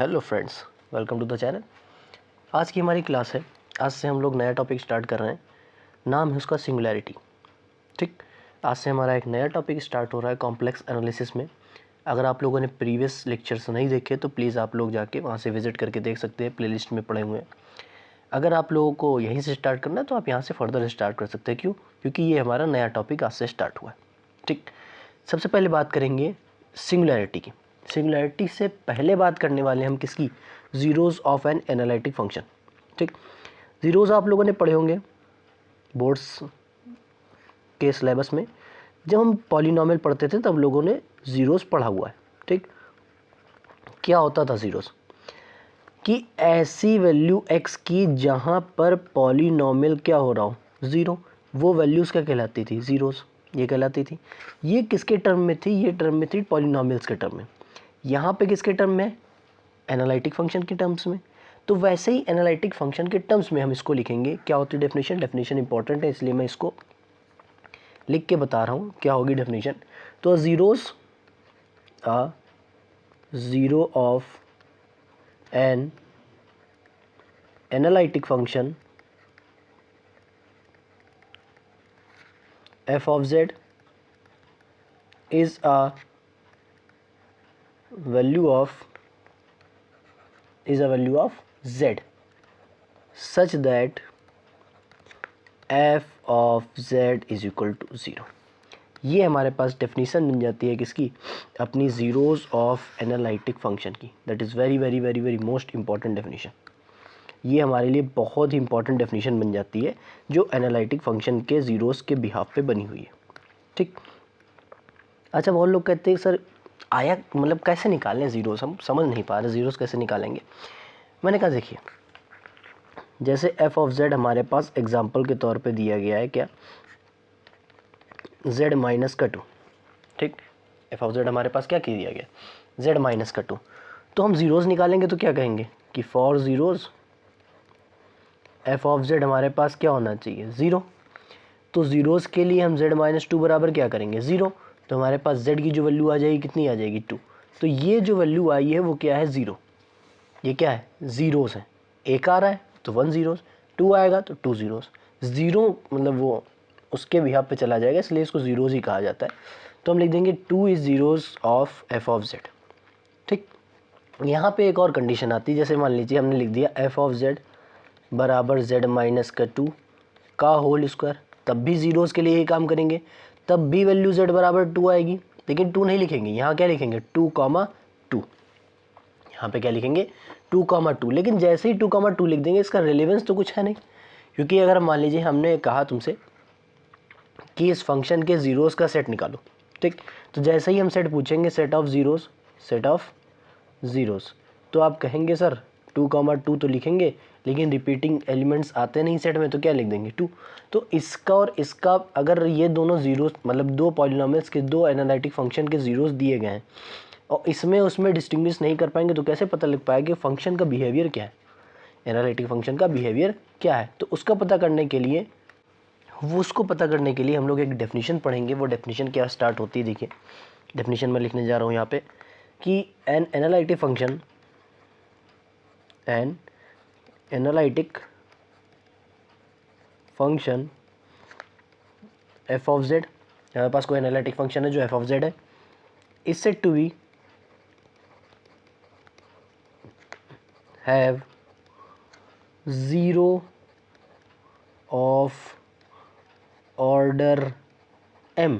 Hello friends, welcome to the channel. आज की हमारी क्लास है। आज से हम लोग नया टॉपिक स्टार्ट कर रहे हैं। नाम है उसका सिंगुलैरिटी। ठीक, आज से हमारा एक नया टॉपिक स्टार्ट हो रहा है कॉम्प्लेक्स एनालिसिस में। अगर आप लोगों ने प्रीवियस लेक्चर्स नहीं देखे तो प्लीज़ आप लोग जाके वहाँ से विजिट करके देख सकते हैं, प्लेलिस्ट में पड़े हुए हैं। अगर आप लोगों को यहीं से स्टार्ट करना है तो आप यहाँ से फर्दर स्टार्ट कर सकते हैं। क्यों? क्योंकि ये हमारा नया टॉपिक आज से स्टार्ट हुआ है। ठीक, सबसे पहले बात करेंगे सिंगुलैरिटी की। सिंगुलैरिटी से पहले बात करने वाले हम किसकी? Zeros of an analytic function. ठीक, ज़ीरोज़ आप लोगों ने पढ़े होंगे बोर्ड्स के सिलेबस में। जब हम पॉलिनॉमियल पढ़ते थे तब लोगों ने ज़ीरोज़ पढ़ा हुआ है। ठीक, क्या होता था ज़ीरोज़? कि ऐसी वैल्यू x की जहाँ पर पॉलिनॉमियल क्या हो रहा हो, ज़ीरो, वो वैल्यूज़ क्या कहलाती थी? ज़ीरोज़, ये कहलाती थी। ये किसके टर्म में थी? ये टर्म में थी पॉलिनॉमियल्स के टर्म में। यहाँ पे किसके टर्म में? एनालिटिक फंक्शन के टर्म्स में। तो वैसे ही एनालिटिक फंक्शन के टर्म्स में हम इसको लिखेंगे। क्या होती है डेफिनेशन? डेफिनेशन इंपॉर्टेंट है इसलिए मैं इसको लिख के बता रहा हूँ क्या होगी डेफिनेशन। तो zeros a zero of an analytic function f of z is a value of z such that f of z is equal to 0। ये हमारे पास डेफिनेशन बन जाती है किसकी? अपनी ज़ीरोज़ ऑफ एनालिटिक फंक्शन की। That is very very very very most important definition. ये हमारे लिए बहुत ही इंपॉर्टेंट डेफिनेशन बन जाती है जो एनालिटिक फंक्शन के ज़ीरोज़ के बिहाफ पे बनी हुई है। ठीक, अच्छा, बहुत लोग कहते हैं सर आया मतलब कैसे निकालें ज़ीरोज़, हम समझ नहीं पा रहे ज़ीरोज़ कैसे निकालेंगे। मैंने कहा देखिए, जैसे f ऑफ z हमारे पास एग्जांपल के तौर पे दिया गया है क्या? z माइनस का 2। ठीक, f ऑफ z हमारे पास क्या की दिया गया? z माइनस का 2। तो हम ज़ीरोज़ निकालेंगे तो क्या कहेंगे कि for zeros f of z हमारे पास क्या होना चाहिए? 0। तो ज़ीरोज़ के लिए हम z माइनस 2 बराबर क्या करेंगे? 0। तो हमारे पास z की जो वैल्यू आ जाएगी कितनी आ जाएगी? 2। तो ये जो वैल्यू आई है वो क्या है? 0। ये क्या है? ज़ीरोज़ है। एक आ रहा है तो 1 ज़ीरोज़, 2 आएगा तो 2 ज़ीरोज़। 0 मतलब वो उसके बिहाफ पे चला जाएगा इसलिए इसको ज़ीरोज़ ही कहा जाता है। तो हम लिख देंगे 2 is zeros of f of z। ठीक, यहाँ पे एक और कंडीशन आती है। जैसे मान लीजिए हमने लिख दिया f ऑफ z बराबर z माइनस का 2 का होल स्क्वायर, तब भी ज़ीरोज़ के लिए ही काम करेंगे, तब भी वैल्यू z बराबर 2 आएगी। लेकिन 2 नहीं लिखेंगे, यहाँ क्या लिखेंगे? 2,2। यहाँ पे क्या लिखेंगे? 2,2। लेकिन जैसे ही 2,2 लिख देंगे इसका रिलेवेंस तो कुछ है नहीं, क्योंकि अगर मान लीजिए हमने कहा तुमसे कि इस फंक्शन के ज़ीरोज़ का सेट निकालो। ठीक, तो जैसे ही हम सेट पूछेंगे सेट ऑफ ज़ीरोज़, तो आप कहेंगे सर 2,2 तो लिखेंगे लेकिन रिपीटिंग एलिमेंट्स आते नहीं सेट में, तो क्या लिख देंगे? 2। तो इसका और इसका अगर ये दोनों ज़ीरोज़ मतलब दो पॉलिनॉमियल्स के दो एनालिटिक फंक्शन के ज़ीरोज़ दिए गए हैं और इसमें उसमें डिस्टिंग्विश नहीं कर पाएंगे तो कैसे पता लग पाएगा कि फंक्शन का बिहेवियर क्या है, एनालिटिक फंक्शन का बिहेवियर क्या है? तो उसका पता करने के लिए हम लोग एक डेफिनेशन पढ़ेंगे। वो डेफिनेशन क्या स्टार्ट होती है, देखिए डेफिनेशन में लिखने जा रहा हूँ यहाँ पे कि an analytic function f of z, हमारे पास कोई एनालिटिक फंक्शन है जो f ऑफ z है, is said to be have zero of order m।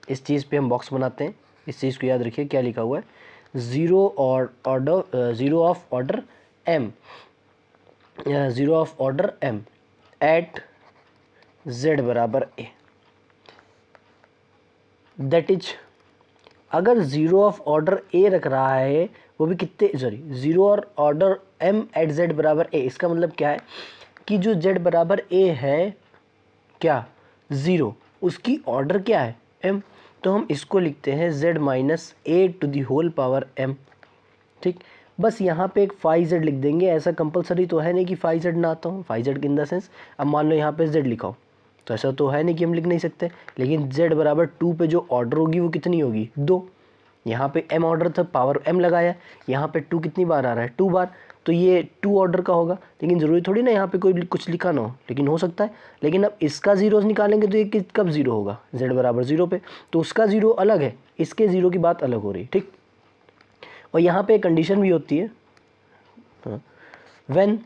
इस चीज़ पे हम बॉक्स बनाते हैं, इस चीज़ को याद रखिए क्या लिखा हुआ है? Zero of order m, zero of order m at z बराबर a। दैट इज अगर ज़ीरो ऑफ ऑर्डर a रख रहा है वो भी ज़ीरो और ऑर्डर m एट z बराबर a, इसका मतलब क्या है कि जो z बराबर a है क्या? 0, उसकी ऑर्डर क्या है? m। तो हम इसको लिखते हैं z minus a to the whole power m। ठीक, बस यहाँ पे एक फाई z लिख देंगे। ऐसा कंपलसरी तो है नहीं कि फाई z ना आता हो, phi z in the sense अब मान लो यहाँ पे z लिखा हो तो ऐसा तो है नहीं कि हम लिख नहीं सकते। लेकिन z बराबर 2 पे जो ऑर्डर होगी वो कितनी होगी? 2। यहाँ पे m ऑर्डर था, पावर m लगाया, यहाँ पे 2 कितनी बार आ रहा है, 2 बार, तो ये 2 ऑर्डर का होगा। लेकिन ज़रूरी थोड़ी ना यहाँ पे कोई कुछ लिखा ना हो, लेकिन हो सकता है। लेकिन अब इसका ज़ीरोस निकालेंगे तो ये कब ज़ीरो होगा, z बराबर 0 पे, तो उसका ज़ीरो अलग है, इसके ज़ीरो की बात अलग हो रही है, ठीक। और यहाँ पे कंडीशन भी होती है, when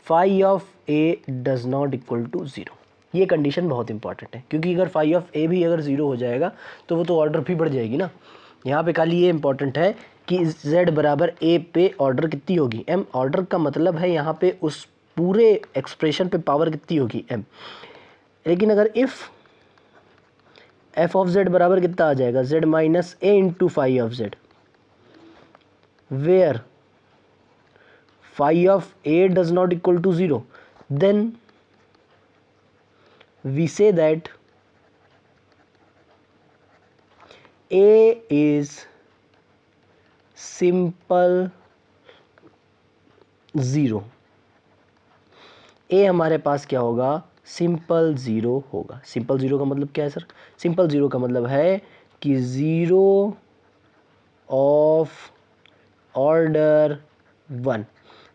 phi of a does not equal to 0। ये कंडीशन बहुत इंपॉर्टेंट है, क्योंकि अगर फाई ऑफ a भी अगर 0 हो जाएगा तो वो तो ऑर्डर भी बढ़ जाएगी ना। यहाँ पे खाली ये इंपॉर्टेंट है कि z बराबर a पे ऑर्डर कितनी होगी, m। ऑर्डर का मतलब है यहाँ पे उस पूरे एक्सप्रेशन पे पावर कितनी होगी, m। लेकिन अगर इफ़ f ऑफ z बराबर कितना आ जाएगा, z minus a into phi of z, where phi of a does not equal to 0, then we say that a is simple 0। a हमारे पास क्या होगा, सिंपल 0 होगा। सिंपल 0 का मतलब क्या है सर, सिंपल 0 का मतलब है कि 0 ऑफ ऑर्डर 1।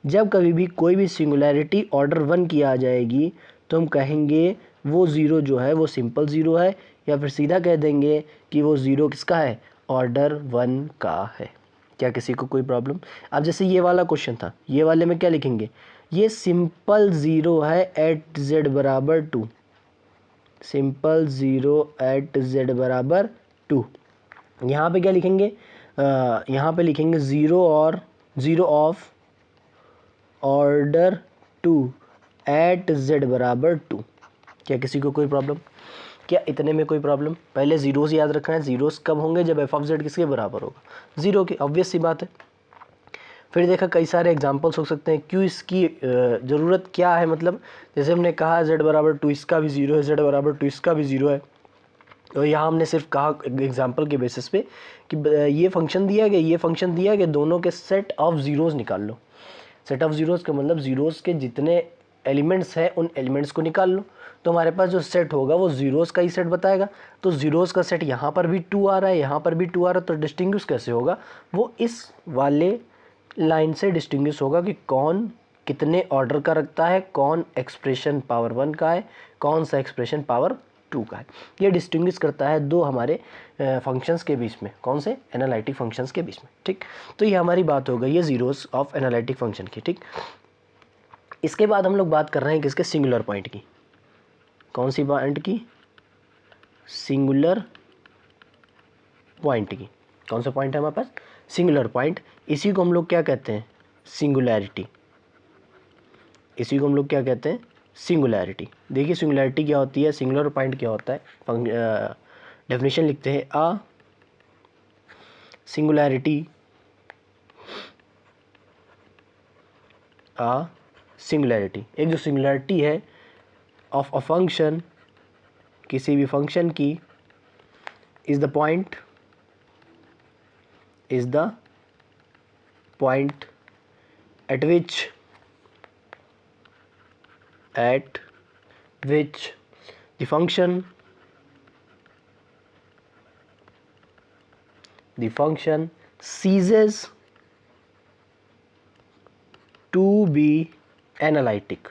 जब कभी भी कोई भी सिंगुलैरिटी ऑर्डर 1 की आ जाएगी तो हम कहेंगे वो ज़ीरो जो है वो सिंपल ज़ीरो है, या फिर सीधा कह देंगे कि वो ज़ीरो किसका है, ऑर्डर 1 का है। क्या किसी को कोई प्रॉब्लम? अब जैसे ये वाला क्वेश्चन था, ये वाले में क्या लिखेंगे, ये सिंपल ज़ीरो है एट z बराबर 2, सिंपल ज़ीरो एट z बराबर 2। यहाँ पे क्या लिखेंगे, यहाँ पे लिखेंगे zero of order 2 at z बराबर 2। क्या किसी को कोई प्रॉब्लम? क्या इतने में कोई प्रॉब्लम? पहले ज़ीरोज़ याद रखना है। ज़ीरोज़ कब होंगे, जब एफ ऑफ जेड किसके बराबर होगा, 0 के, ऑब्वियस सी बात है। फिर देखा कई सारे एग्जांपल्स हो सकते हैं, क्यों इसकी ज़रूरत क्या है, मतलब जैसे हमने कहा z बराबर 2 इसका भी 0 है, z बराबर 2 इसका भी 0 है। तो यहाँ हमने सिर्फ कहा एग्जांपल के बेसिस पे कि ये फंक्शन दिया गया, ये फंक्शन दिया गया, दोनों के सेट ऑफ ज़ीरोज़ निकाल लो। सेट ऑफ ज़ीरोज़ का मतलब ज़ीरोज़ के जितने एलिमेंट्स हैं उन एलिमेंट्स को निकाल लो, तो हमारे पास जो सेट होगा वो ज़ीरोज़ का ही सेट बताएगा। तो ज़ीरोज़ का सेट यहाँ पर भी 2 आ रहा है, यहाँ पर भी 2 आ रहा है, तो डिस्टिंग्विश कैसे होगा, वो इस वाले लाइन से डिस्टिंग्विश होगा कि कौन कितने ऑर्डर का रखता है, कौन एक्सप्रेशन पावर 1 का है, कौन सा एक्सप्रेशन पावर 2 का है। ये डिस्टिंग्विश करता है दो हमारे फंक्शंस के बीच में, कौन से, एनालिटिक फंक्शंस के बीच में, ठीक। तो ये हमारी बात हो गई ये ज़ीरोज़ ऑफ एनालिटिक फंक्शन की, ठीक। इसके बाद हम लोग बात कर रहे हैं किसके, सिंगुलर पॉइंट की। कौन सी पॉइंट की, सिंगुलर पॉइंट की। कौन सा पॉइंट है हमारे पास, सिंगुलर पॉइंट। इसी को हम लोग क्या कहते हैं, सिंगुलैरिटी। इसी को हम लोग क्या कहते हैं, सिंगुलैरिटी। देखिए सिंगुलैरिटी क्या होती है, सिंगुलर पॉइंट क्या होता है। डेफिनेशन लिखते हैं, अ सिंगुलैरिटी, सिंगुलैरिटी, एक जो सिंगुलैरिटी है ऑफ अ फंक्शन, किसी भी फंक्शन की, is the point at which the function ceases to be analytic,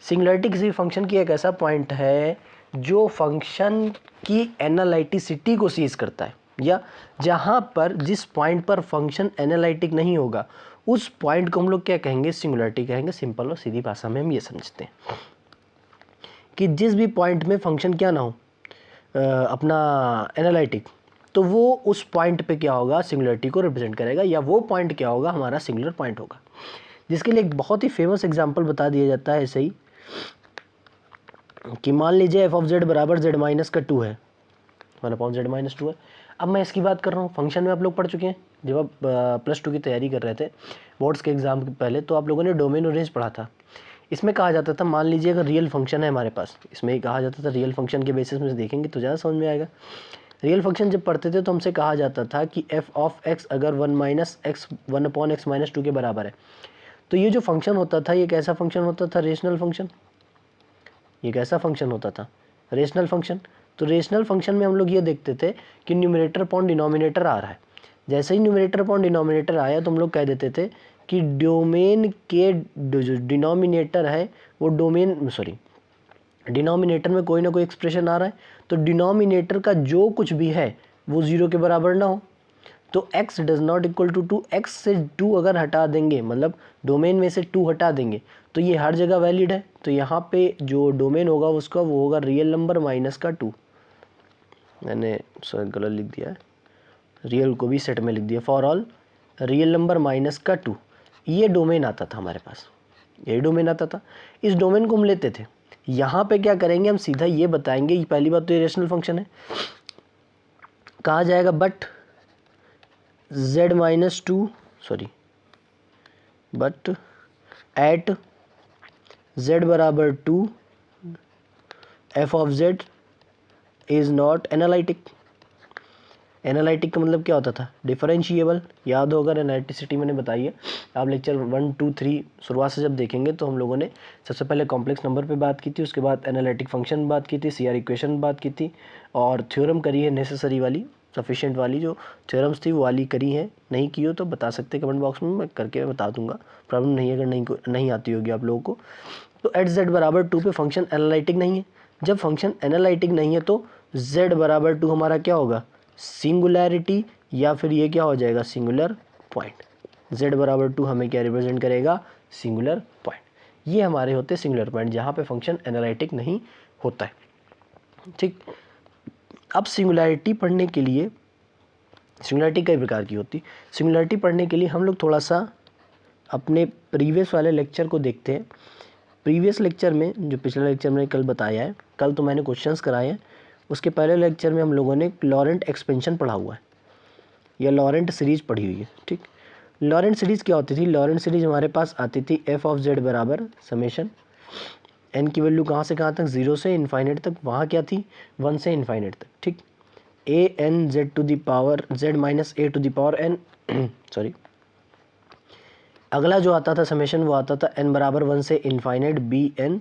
singularity किसी फंक्शन की एक ऐसा पॉइंट है जो फंक्शन की एनालिटिसिटी को सीज करता है, या जहाँ पर जिस पॉइंट पर फंक्शन एनालिटिक नहीं होगा उस पॉइंट को हम लोग क्या कहेंगे, सिंगुलैरिटी कहेंगे। सिंपल और सीधी भाषा में हम ये समझते हैं कि जिस भी पॉइंट में फंक्शन क्या ना हो अपना एनालिटिक, तो वो उस पॉइंट पे क्या होगा, सिंगुलैरिटी को रिप्रेजेंट करेगा, या वो पॉइंट क्या होगा, हमारा सिंगुलर पॉइंट होगा। जिसके लिए एक बहुत ही फेमस एग्जांपल बता दिया जाता है ऐसे ही कि मान लीजिए एफ ऑफ जेड बराबर जेड माइनस का 2 है, 1/z माइनस 2 है। अब मैं इसकी बात कर रहा हूँ, फंक्शन में आप लोग पढ़ चुके हैं जब आप +2 की तैयारी कर रहे थे बोर्ड्स के एग्जाम के पहले, तो आप लोगों ने डोमेन और रेंज पढ़ा था। इसमें कहा जाता था, मान लीजिए अगर रियल फंक्शन है हमारे पास, इसमें ही कहा जाता था, रियल फंक्शन के बेसिस में देखेंगे तो ज़्यादा समझ में आएगा। रियल फंक्शन जब पढ़ते थे तो हमसे कहा जाता था कि एफ ऑफ एक्स अगर 1/x के बराबर है, तो ये जो फंक्शन होता था ये कैसा फंक्शन होता था, रेशनल फंक्शन। ये कैसा फंक्शन होता था, रेशनल फंक्शन। तो रेशनल फंक्शन में हम लोग ये देखते थे कि न्यूमरेटर अपॉन डिनोमिनेटर आ रहा है। जैसे ही न्यूमरेटर अपॉन डिनोमिनेटर आया तो हम लोग कह देते थे कि डोमेन के जो डिनोमिनेटर है वो डिनोमिनेटर में कोई ना कोई एक्सप्रेशन आ रहा है, तो डिनोमिनेटर का जो कुछ भी है वो 0 के बराबर ना हो। तो x does not equal to 2, x से 2 अगर हटा देंगे, मतलब डोमेन में से 2 हटा देंगे तो ये हर जगह वैलिड है। तो यहाँ पे जो डोमेन होगा उसका वो होगा रियल नंबर माइनस का 2। मैंने गलत लिख दिया है, रियल को भी सेट में लिख दिया। For all real number minus का 2, ये डोमेन आता था हमारे पास, यही डोमेन आता था। इस डोमेन को हम लेते थे। यहाँ पे क्या करेंगे, हम सीधा ये बताएंगे, पहली बात तो ये रेशनल फंक्शन है, कहा जाएगा but z minus 2 but at z बराबर 2 f of z is not analytic. Analytic का मतलब क्या होता था, डिफरेंशिएबल। याद होगा एनालिटिसिटी मैंने बताई है, आप लेक्चर 1, 2, 3 शुरुआत से जब देखेंगे तो हम लोगों ने सबसे पहले कॉम्प्लेक्स नंबर पे बात की थी, उसके बाद एनालिटिक फंक्शन बात की थी, CR इक्वेशन बात की थी, और थ्योरम करी है नेसेसरी वाली, सफिशिएंट वाली जो थ्योरम्स थी वो वाली करी है। नहीं की हो तो बता सकते कमेंट बॉक्स में, मैं करके बता दूंगा, प्रॉब्लम नहीं है अगर नहीं आती होगी आप लोगों को। तो एट z बराबर 2 पे फंक्शन एनालिटिक नहीं है। जब फंक्शन एनालिटिक नहीं है तो z बराबर 2 हमारा क्या होगा, सिंगुलैरिटी, या फिर ये क्या हो जाएगा, सिंगुलर पॉइंट। z बराबर 2 हमें क्या रिप्रेजेंट करेगा, सिंगुलर पॉइंट। ये हमारे होते हैं सिंगुलर पॉइंट जहाँ पे फंक्शन एनालिटिक नहीं होता है। ठीक, अब सिंगुलैरिटी पढ़ने के लिए, सिंगुलैरिटी कई प्रकार की होती, सिंगुलैरिटी पढ़ने के लिए हम लोग थोड़ा सा अपने प्रीवियस वाले लेक्चर को देखते हैं। प्रीवियस लेक्चर में, जो पिछले लेक्चर में कल बताया है, कल तो मैंने क्वेश्चंस कराए हैं, उसके पहले लेक्चर में हम लोगों ने लॉरेंट एक्सपेंशन पढ़ा हुआ है या लॉरेंट सीरीज पढ़ी हुई है। ठीक, लॉरेंट सीरीज़ क्या होती थी, लॉरेंट सीरीज हमारे पास आती थी f ऑफ z बराबर समेशन n की वैल्यू कहाँ से कहाँ तक, 0 से इन्फाइनेट तक, वहाँ क्या थी 1 से इन्फाइनेट तक। ठीक, a n z to the power z minus a to the power n sorry, अगला जो आता था समेशन वो आता था n बराबर 1 से इन्फाइनेट बी एन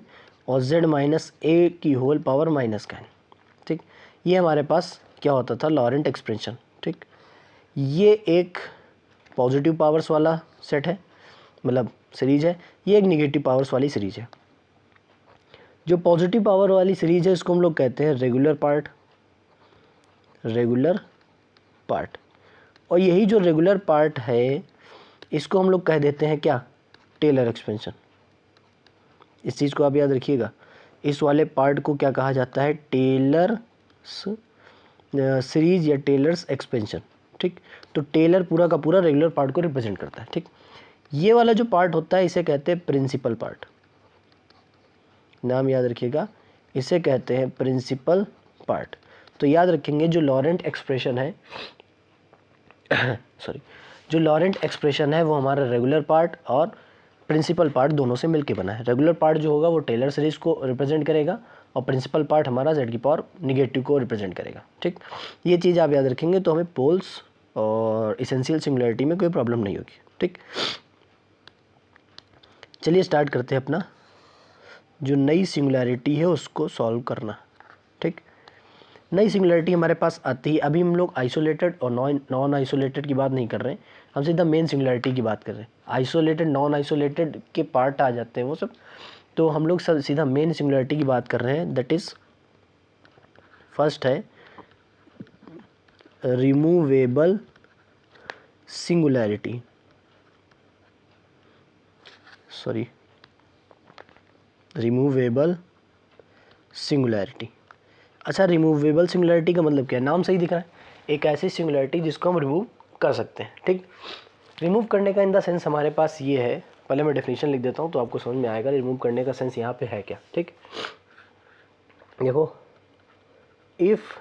और z माइनस a की होल पावर माइनस का n। ठीक, ये हमारे पास क्या होता था, लॉरेंट एक्सपेंशन। ठीक, ये एक पॉजिटिव पावर्स वाला सेट है, मतलब सीरीज है, ये एक निगेटिव पावर्स वाली सीरीज है। जो पॉजिटिव पावर वाली सीरीज है इसको हम लोग कहते हैं रेगुलर पार्ट, रेगुलर पार्ट। और यही जो रेगुलर पार्ट है इसको हम लोग कह देते हैं क्या, टेलर एक्सपेंशन। इस चीज़ को आप याद रखिएगा, इस वाले पार्ट को क्या कहा जाता है, टेलर सीरीज या टेलर्स एक्सपेंशन। ठीक, तो टेलर पूरा का पूरा रेगुलर पार्ट को रिप्रेजेंट करता है। ठीक, ये वाला जो पार्ट होता है इसे कहते हैं प्रिंसिपल पार्ट, नाम याद रखिएगा, इसे कहते हैं प्रिंसिपल पार्ट। तो याद रखेंगे जो लॉरेंट एक्सप्रेशन है जो लॉरेंट एक्सप्रेशन है वो हमारा रेगुलर पार्ट और प्रिंसिपल पार्ट दोनों से मिलके बना है। रेगुलर पार्ट जो होगा वो टेलर सीरीज को रिप्रेजेंट करेगा और प्रिंसिपल पार्ट हमारा z की पावर निगेटिव को रिप्रेजेंट करेगा। ठीक, ये चीज़ आप याद रखेंगे तो हमें पोल्स और इसेंशियल सिंगुलैरिटी में कोई प्रॉब्लम नहीं होगी। ठीक, चलिए स्टार्ट करते हैं अपना जो नई सिंगुलैरिटी है उसको सॉल्व करना। ठीक, नई सिंगुलैरिटी हमारे पास आती है, अभी हम लोग आइसोलेटेड और नॉन आइसोलेटेड की बात नहीं कर रहे हैं, हम सीधा मेन सिंगुलैरिटी की बात कर रहे हैं। आइसोलेटेड नॉन आइसोलेटेड के पार्ट आ जाते हैं वो सब, तो हम लोग सीधा मेन सिंगुलैरिटी की बात कर रहे हैं। दैट इज़ फर्स्ट है removable singularity, sorry removable singularity. अच्छा, रिमूवेबल सिंगुलैरिटी का मतलब क्या है, नाम सही दिख रहा है, एक ऐसी सिंगुलैरिटी जिसको हम रिमूव कर सकते हैं। ठीक, रिमूव करने का इन द सेंस हमारे पास ये है, पहले मैं डेफिनेशन लिख देता हूँ तो आपको समझ में आएगा रिमूव करने का सेंस यहाँ पे है क्या। ठीक, देखो, इफ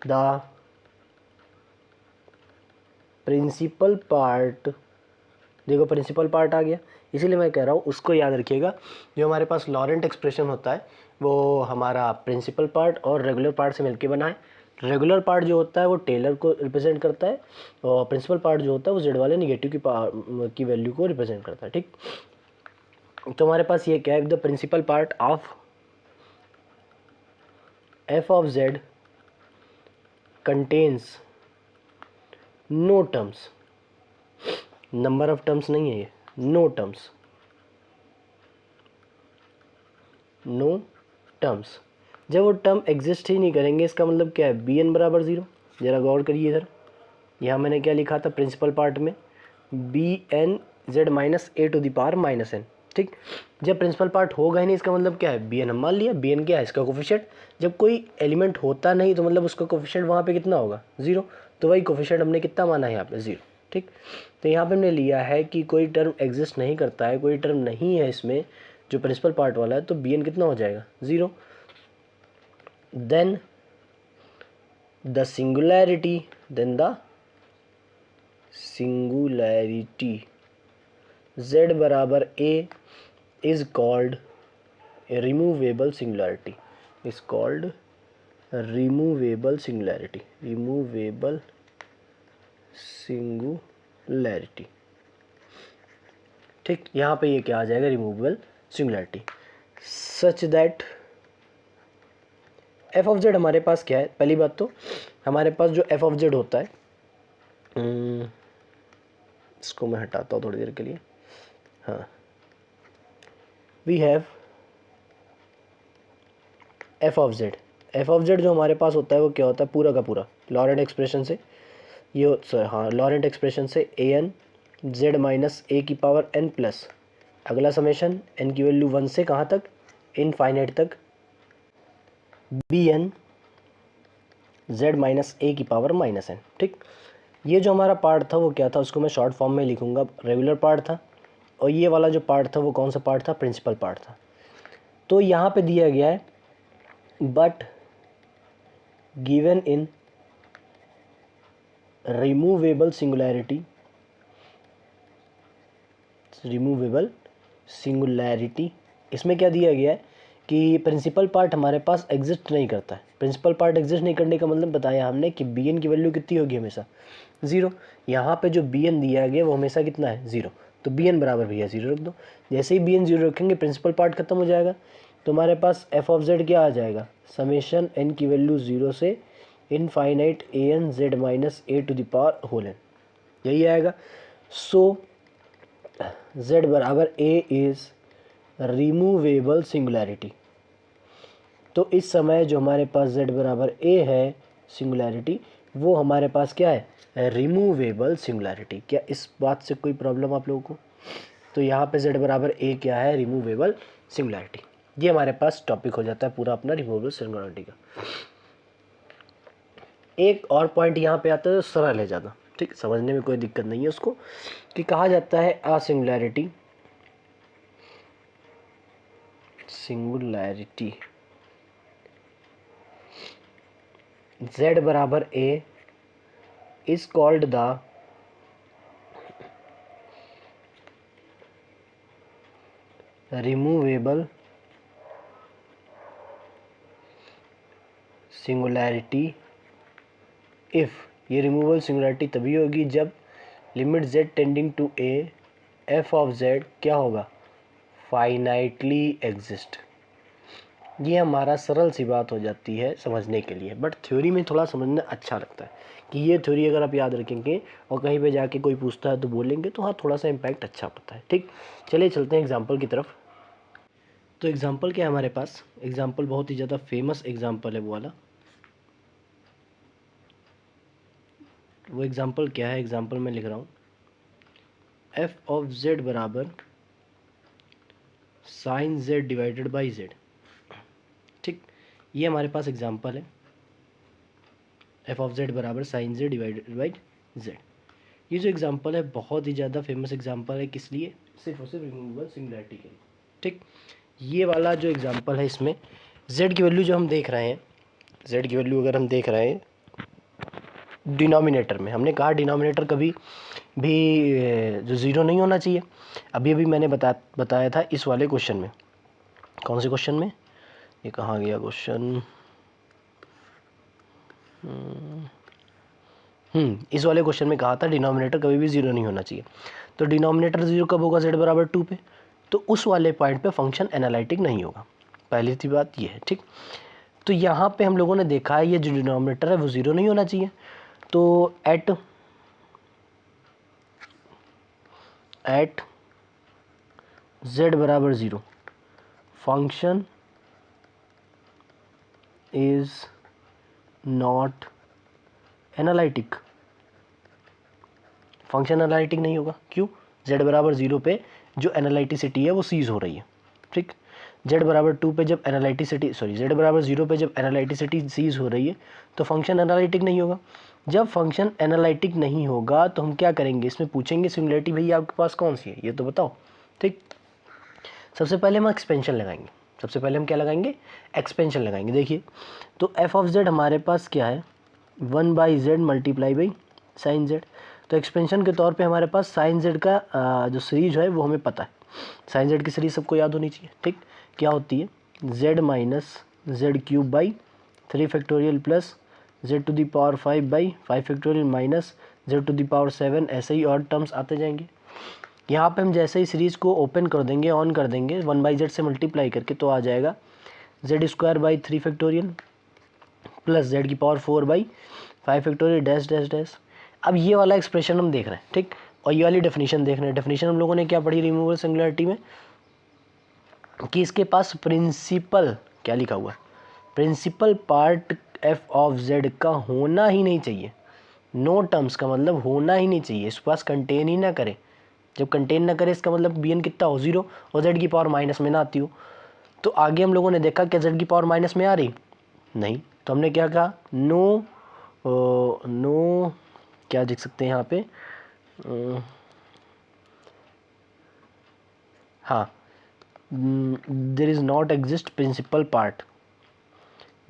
द प्रिंसिपल पार्ट, देखो प्रिंसिपल पार्ट आ गया, इसीलिए मैं कह रहा हूँ उसको याद रखिएगा। जो हमारे पास लॉरेंट एक्सप्रेशन होता है वो हमारा प्रिंसिपल पार्ट और रेगुलर पार्ट से मिलके बना है। रेगुलर पार्ट जो होता है वो टेलर को रिप्रेजेंट करता है और प्रिंसिपल पार्ट जो होता है वो जेड वाले निगेटिव की वैल्यू को रिप्रेजेंट करता है। ठीक, तो हमारे पास ये क्या है, the principal part of F of Z contains no terms, number of terms नहीं है ये, नो टर्म्स, नो टर्म्स। जब वो टर्म एग्जिस्ट ही नहीं करेंगे इसका मतलब क्या है, बी एन बराबर ज़ीरो। ज़रा गौर करिए इधर, यहाँ मैंने क्या लिखा था प्रिंसिपल पार्ट में, B N Z minus A to the power minus N. ठीक, जब प्रिंसिपल पार्ट होगा ही नहीं इसका मतलब क्या है, बी एन हम मान लिया, बी एन क्या है इसका कोफिशिएंट। जब कोई एलिमेंट होता नहीं तो मतलब उसका कोफिशिएंट वहाँ पे कितना होगा, ज़ीरो। तो वही कोफिशिएंट हमने कितना माना है यहाँ पे, ज़ीरो। ठीक, तो यहाँ पे हमने लिया है कि कोई टर्म एग्जिस्ट नहीं करता है, कोई टर्म नहीं है इसमें जो प्रिंसिपल पार्ट वाला है, तो बी एन कितना हो जाएगा, zero. Then the singularity, then the singularity z बराबर a is called a removable singularity, is called removable singularity, removable singularity। ठीक, यहाँ पे ये क्या आ जाएगा, removable singularity, such that F of Z हमारे पास क्या है। पहली बात तो हमारे पास जो एफ ऑफ जेड होता है, इसको मैं हटाता हूँ थोड़ी देर के लिए। हाँ, we have F of Z. F of Z जो हमारे पास होता है वो क्या होता है, पूरा का पूरा लॉरेंट एक्सप्रेशन से ये, हाँ लॉरेंट एक्सप्रेशन से ए एन जेड माइनस ए की पावर एन प्लस अगला समेशन एन की वैल्यू 1 से कहाँ तक, इनफाइनाइट तक, बी एन जेड माइनस ए की पावर माइनस एन। ठीक, ये जो हमारा पार्ट था वो क्या था, उसको मैं शॉर्ट फॉर्म में लिखूंगा, रेगुलर पार्ट था। और ये वाला जो पार्ट था वो कौन सा पार्ट था, प्रिंसिपल पार्ट था। तो यहाँ पे दिया गया है but given in removable singularity, removable singularity, इसमें क्या दिया गया है कि प्रिंसिपल पार्ट हमारे पास एग्जिस्ट नहीं करता है। प्रिंसिपल पार्ट एग्जिस्ट नहीं करने का मतलब बताया हमने कि बी एन की वैल्यू कितनी होगी, हमेशा ज़ीरो। यहाँ पे जो बी एन दिया गया वो हमेशा कितना है, ज़ीरो। तो बी एन बराबर भैया ज़ीरो रख दो। जैसे ही बी एन ज़ीरो रखेंगे प्रिंसिपल पार्ट खत्म हो जाएगा, तो हमारे पास एफ ऑफ जेड क्या आ जाएगा, समेशन एन की वैल्यू ज़ीरो से infinite A N Z minus A to the power whole N, यही आएगा। सो z बराबर a इज़ रिमूवेबल सिंगुलैरिटी। तो इस समय जो हमारे पास z बराबर a है सिंगुलैरिटी, वो हमारे पास क्या है, रिमूवेबल सिंगुलैरिटी। क्या इस बात से कोई प्रॉब्लम आप लोगों को? तो यहाँ पे z बराबर a क्या है, रिमूवेबल सिंगुलैरिटी। ये हमारे पास टॉपिक हो जाता है पूरा अपना रिमूवेबल सिंगुलैरिटी का। एक और पॉइंट यहाँ पे आता है, सरल है ज़्यादा, ठीक, समझने में कोई दिक्कत नहीं है उसको, कि कहा जाता है आ सिंगुलैरिटी, सिंगुलैरिटी z बराबर a is called the removable singularity if, ये रिमूवेबल सिंगुलैरिटी तभी होगी जब limit z tending to a F of z क्या होगा, फाइनाइटली एग्जिस्ट। ये हमारा सरल सी बात हो जाती है समझने के लिए, बट थ्योरी में थोड़ा समझना अच्छा लगता है कि ये थ्योरी अगर आप याद रखेंगे और कहीं पे जाके कोई पूछता है तो बोलेंगे तो हाँ थोड़ा सा इम्पैक्ट अच्छा पड़ता है। ठीक, चलिए चलते हैं एग्जाम्पल की तरफ। तो एग्जाम्पल क्या है हमारे पास, एग्जाम्पल बहुत ही ज़्यादा फेमस एग्जाम्पल है वो वाला। वो एग्जाम्पल क्या है, एग्जाम्पल मैं लिख रहा हूँ, एफ ऑफ जेड बराबर sine Z divided by Z. ठीक, ये हमारे पास एग्जाम्पल है, एफ ऑफ जेड बराबर sine Z divided by Z. ये जो एग्जाम्पल है बहुत ही ज़्यादा फेमस एग्जाम्पल है, किस लिए, सिर्फ और सिर्फ रिमूवेबल सिंगुलैरिटी के लिए। ठीक, ये वाला जो एग्जाम्पल है इसमें जेड की वैल्यू जो हम देख रहे हैं, जेड की वैल्यू अगर हम देख रहे हैं डिनोमिनेटर में, हमने कहा डिनोमिनेटर कभी भी जो ज़ीरो नहीं होना चाहिए। अभी अभी मैंने बताया था इस वाले क्वेश्चन में, कौन से क्वेश्चन में, ये कहाँ गया क्वेश्चन, इस वाले क्वेश्चन में कहा था डिनोमिनेटर कभी भी ज़ीरो नहीं होना चाहिए। तो डिनोमिनेटर ज़ीरो कब होगा, z बराबर 2 पे, तो उस वाले पॉइंट पे फंक्शन एनालिटिक नहीं होगा। पहली सी बात ये है। ठीक, तो यहाँ पे हम लोगों ने देखा है ये जो डिनोमिनेटर है वो ज़ीरो नहीं होना चाहिए। तो एट z बराबर zero function is not analytic. Function analytic नहीं होगा, क्यों? z बराबर ज़ीरो पे जो एनालिटिसिटी है वो सीज हो रही है, ठीक। z बराबर टू पे जब एनालिटिसिटी z बराबर ज़ीरो पे जब एनालिटिसिटी सीज हो रही है तो फंक्शन एनालिटिक नहीं होगा। जब फंक्शन एनालिटिक नहीं होगा तो हम क्या करेंगे, इसमें पूछेंगे सिंगुलैरिटी भैया आपके पास कौन सी है ये तो बताओ, ठीक। सबसे पहले हम एक्सपेंशन लगाएंगे, सबसे पहले हम क्या लगाएंगे, एक्सपेंशन लगाएंगे। देखिए तो एफ ऑफ जेड हमारे पास क्या है, 1/z multiply by sine Z. तो एक्सपेंशन के तौर पे हमारे पास साइन जेड का जो सीरीज है वो हमें पता है, साइन जेड की सीरीज सबको याद होनी चाहिए, ठीक। क्या होती है, z minus Z cube by 3 factorial plus z to the power 5 by 5 factorial minus z to the power 7, ऐसे ही और टर्म्स आते जाएंगे। यहाँ पे हम जैसे ही सीरीज़ को ओपन कर देंगे, ऑन कर देंगे 1/z से मल्टीप्लाई करके, तो आ जाएगा z square by 3 factorial plus z की power 4 by 5 factorial dash dash dash. अब ये वाला एक्सप्रेशन हम देख रहे हैं, ठीक। और ये वाली डेफिनेशन देख रहे हैं। डेफिनेशन हम लोगों ने क्या पढ़ी रिमूवेबल सिंगुलैरिटी में, कि इसके पास प्रिंसिपल क्या लिखा हुआ है, principal part F of Z का होना ही नहीं चाहिए। नो टर्म्स का मतलब होना ही नहीं चाहिए, इसके पास कंटेन ही ना करे। जब कंटेन ना करे इसका मतलब bn कितना हो, ज़ीरो, और z की पावर माइनस में ना आती हो। तो आगे हम लोगों ने देखा क्या z की पावर माइनस में आ रही, नहीं। तो हमने क्या कहा, नो नो क्या लिख सकते हैं यहाँ पे, हाँ, there is not exist principal part,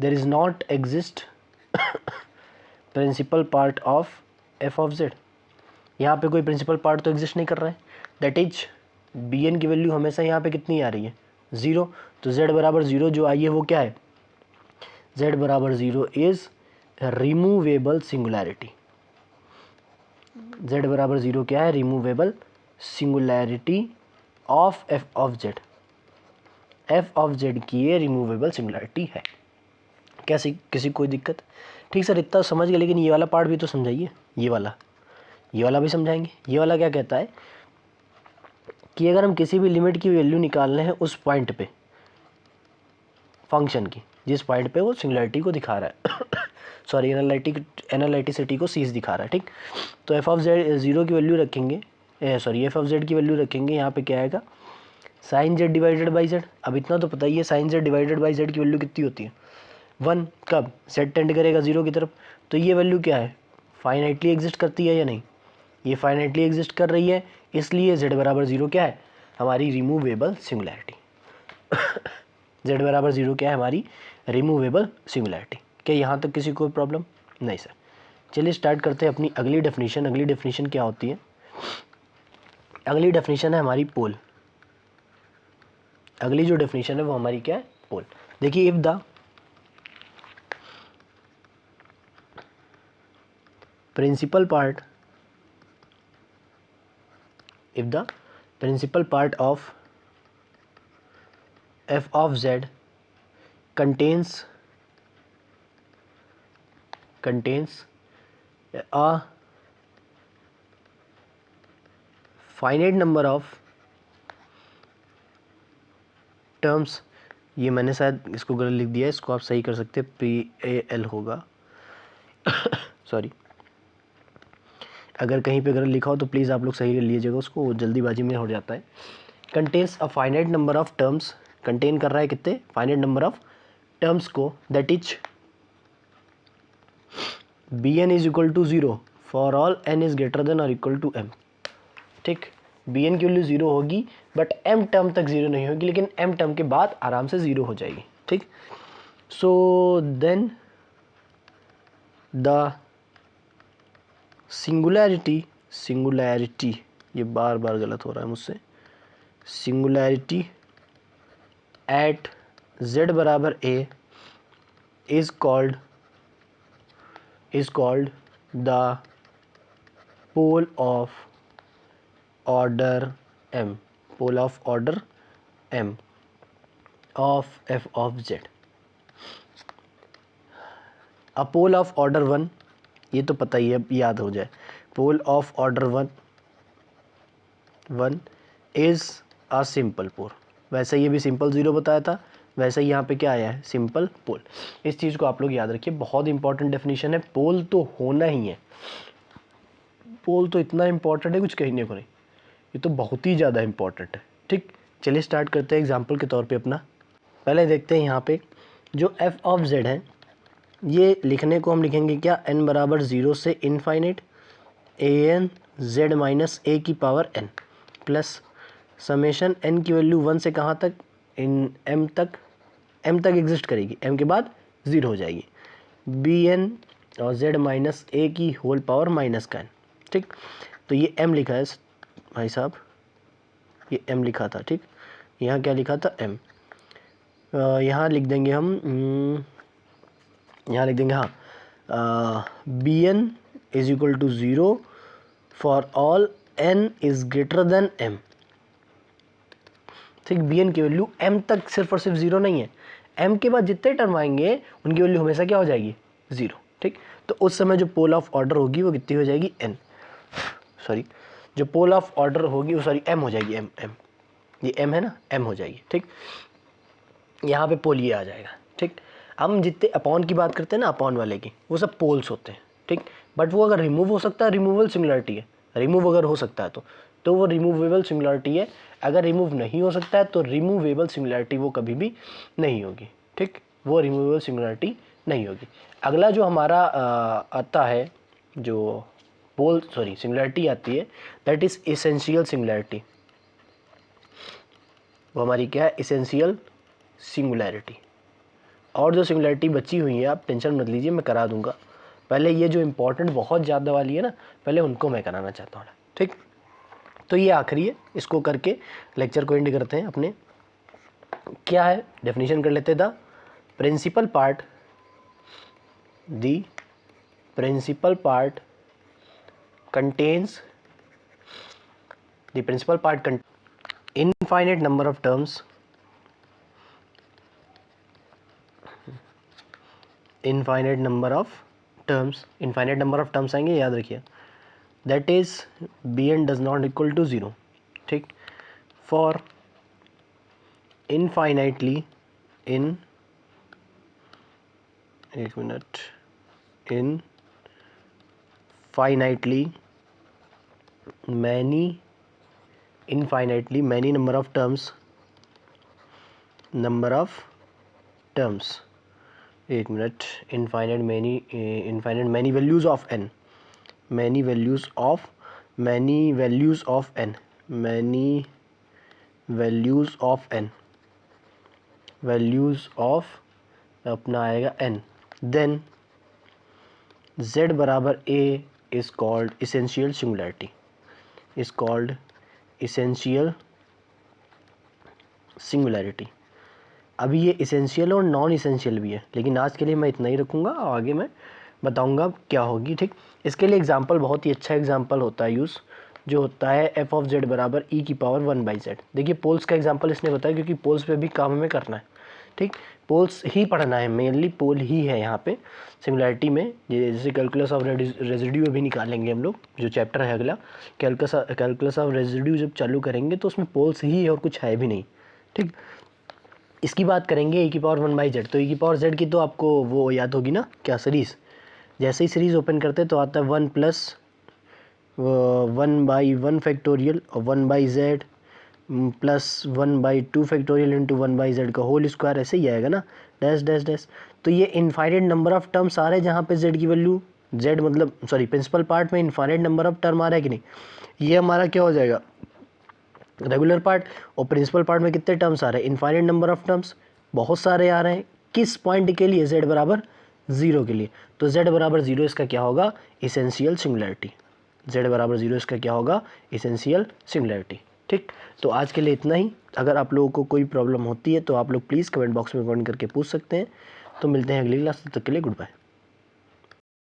there is not exist principal part of F of Z. यहाँ पे कोई प्रिंसिपल पार्ट तो एग्जिस्ट नहीं कर रहा है, दैट इज बी एन की वैल्यू हमेशा यहाँ पे कितनी आ रही है, ज़ीरो। तो z बराबर ज़ीरो जो आई है वो क्या है, z बराबर zero is removable singularity. z बराबर ज़ीरो क्या है, removable singularity of F of Z. F of Z की ये रिमूवेबल सिंगुलैरिटी है। कैसी, किसी कोई दिक्कत? ठीक सर इतना समझ गए, लेकिन ये वाला पार्ट भी तो समझाइए, ये वाला भी समझाएंगे। ये वाला क्या कहता है कि अगर हम किसी भी लिमिट की वैल्यू निकाल रहे हैं उस पॉइंट पे, फंक्शन की जिस पॉइंट पे वो सिंगुलैरिटी को दिखा रहा है सॉरी एनालिटिसिटी को सीज दिखा रहा है, ठीक। तो एफ ऑफ जेड ज़ीरो की वैल्यू रखेंगे, एफ ऑफ जेड की वैल्यू रखेंगे, यहाँ पे क्या आएगा, sine Z divided by Z. अब इतना तो पता ही है sine Z divided by Z की वैल्यू कितनी होती है, 1। कब जेड टेंड करेगा ज़ीरो की तरफ, तो ये वैल्यू क्या है, फाइनाइटली एग्जिस्ट करती है या नहीं, ये फाइनाइटली एग्जिस्ट कर रही है, इसलिए z बराबर ज़ीरो क्या है, हमारी रिमूवेबल सिंगुलैरिटी z बराबर ज़ीरो क्या है, हमारी रिमूवेबल सिंगुलैरिटी। क्या यहाँ तक किसी को प्रॉब्लम? नहीं सर। चलिए स्टार्ट करते हैं अपनी अगली डेफिनेशन। अगली डेफिनेशन क्या होती है, अगली डेफिनेशन है हमारी पोल। अगली जो डेफिनेशन है वो हमारी क्या है, पोल। देखिए if the principal part if the principal part of f of z contains a finite number of terms, ये मैंने शायद इसको गलत लिख दिया है, इसको आप सही कर सकते हैं, PAL होगा सॉरी, अगर कहीं पे गलत लिखा हो तो प्लीज़ आप लोग सही लीजिएगा उसको, वो जल्दीबाजी में हो जाता है। Contains a finite number of terms, contain कर रहा है कितने, फाइनाइट नंबर ऑफ टर्म्स को, that is B N is equal to zero for all N is greater than और इक्वल टू एम, ठीक। बी एन की वैल्यू ज़ीरो होगी but M term तक ज़ीरो नहीं होगी, लेकिन एम टर्म के बाद आराम से ज़ीरो हो जाएगी, ठीक। सो देन द सिंगुलैरिटी, ये बार बार गलत हो रहा है मुझसे, सिंगुलैरिटी एट z बराबर a is called the pole of order m, pole of order m of f of z। A pole of order 1, ये तो पता ही है, याद हो जाए, pole of order 1 is a simple pole. वैसे ये भी सिंपल ज़ीरो बताया था, वैसे ही यहाँ पे क्या आया है, सिंपल पोल। इस चीज़ को आप लोग याद रखिए, बहुत इंपॉर्टेंट डेफिनेशन है। पोल तो होना ही है, पोल तो इतना इंपॉर्टेंट है कुछ कहने को नहीं, ये तो बहुत ही ज़्यादा इंपॉर्टेंट है। ठीक, चलिए स्टार्ट करते हैं एग्जाम्पल के तौर पे अपना। पहले देखते हैं यहाँ पे जो एफ ऑफ जेड है, ये लिखने को हम लिखेंगे क्या, n बराबर 0 से इनफाइनेट ए एन जेड माइनस ए की power n plus summation n की वैल्यू 1 से कहाँ तक, इन m तक एग्जिस्ट करेगी, m के बाद 0 हो जाएगी, बी एन और z माइनस ए की होल पावर माइनस का n। ठीक, तो ये m लिखा है भाई साहब, ये m लिखा था। ठीक, यहाँ क्या लिखा था, m। यहाँ लिख देंगे हम, यहाँ लिख देंगे हाँ, B N is equal to 0 for all n is greater than m। ठीक, बी एन की वैल्यू m तक सिर्फ और सिर्फ 0 नहीं है, m के बाद जितने टर्म आएंगे उनकी वैल्यू हमेशा क्या हो जाएगी, 0। ठीक, तो उस समय जो पोल ऑफ ऑर्डर होगी वो कितनी हो जाएगी, n, सॉरी जो पोल ऑफ ऑर्डर होगी वो सॉरी m हो जाएगी, m, ये m है ना, m हो जाएगी। ठीक, यहाँ पे पोल ये आ जाएगा। ठीक, हम जितने अपॉन की बात करते हैं ना, अपॉन वाले की, वो सब पोल्स होते हैं। ठीक, बट वो अगर रिमूव हो सकता है, रिमूवल सिंगुलरिटी है, रिमूव अगर हो सकता है तो वो रिमूवेबल सिंगुलरिटी है। अगर रिमूव नहीं हो सकता है तो रिमूवेबल सिंगुलरिटी वो कभी भी नहीं होगी। ठीक, वो रिमूवेबल सिंगुलरिटी नहीं होगी। अगला जो हमारा आता है, जो पोल सॉरी सिंगुलरिटी आती है, दैट इज़ एसेंशियल सिंगुलरिटी। वो हमारी क्या है, एसेंशियल सिंगुलरिटी। और जो सिंगुलरिटी बची हुई है आप टेंशन मत लीजिए, मैं करा दूंगा। पहले ये जो इम्पोर्टेंट बहुत ज़्यादा वाली है ना, पहले उनको मैं कराना चाहता हूँ। ठीक, तो ये आखिरी है, इसको करके लेक्चर को एंड करते हैं अपने। क्या है, डेफिनेशन कर लेते हैं। The principal part contains infinite number of terms, infinite number of terms आएंगे, याद रखिए। That is B N does not equal to 0। ठीक, for infinitely many number of terms, infinite many values of n, many values of अपना आएगा n, then z बराबर a is called essential singularity. अभी ये essential और non essential भी है, लेकिन आज के लिए मैं इतना ही रखूँगा और आगे मैं बताऊँगा क्या होगी। ठीक, इसके लिए एग्जाम्पल, बहुत ही अच्छा एग्जाम्पल होता है यूज़, जो होता है एफ ऑफ जेड बराबर ई की पावर 1/z। देखिए पोल्स का एग्जाम्पल इसने बताया, क्योंकि पोल्स पे भी काम हमें करना है। ठीक, पोल्स ही पढ़ना है, मेनली पोल ही है यहाँ पे सिंगुलरिटी में। जैसे कैलकुलस ऑफ रेजिड्यू अभी निकालेंगे हम लोग, जो चैप्टर है अगला, कैलकुलस ऑफ रेजिड्यू जब चालू करेंगे तो उसमें पोल्स ही है और कुछ है भी नहीं। ठीक, इसकी बात करेंगे e की पावर 1/z, तो e की पावर z की तो आपको वो याद होगी ना, क्या सीरीज़। जैसे ही सीरीज़ ओपन करते तो आता है 1 + 1/1 फैक्टोरियल और 1/z plus 1/2 factorial into 1/z का होल स्क्वायर, ऐसे ही आएगा ना, डैश डैश डैश। तो ये इनफाइनाइट नंबर ऑफ टर्म्स आ रहे हैं जहाँ पे z की वैल्यू, z मतलब सॉरी प्रिंसिपल पार्ट में इनफाइनाइट नंबर ऑफ टर्म आ रहा है कि नहीं, ये हमारा क्या हो जाएगा, रेगुलर पार्ट। और प्रिंसिपल पार्ट में कितने टर्म्स आ रहे हैं, इनफाइनाइट नंबर ऑफ टर्म्स बहुत सारे आ रहे हैं। किस पॉइंट के लिए, z बराबर 0 के लिए। तो z बराबर 0 इसका क्या होगा, इसेंशियल सिंगुलरिटी। z बराबर 0 इसका क्या होगा, इसेंशियल सिंगुलरिटी। ठीक, तो आज के लिए इतना ही। अगर आप लोगों को कोई प्रॉब्लम होती है तो आप लोग प्लीज़ कमेंट बॉक्स में कमेंट करके पूछ सकते हैं। तो मिलते हैं अगली क्लास, तब तक के लिए गुड बाय।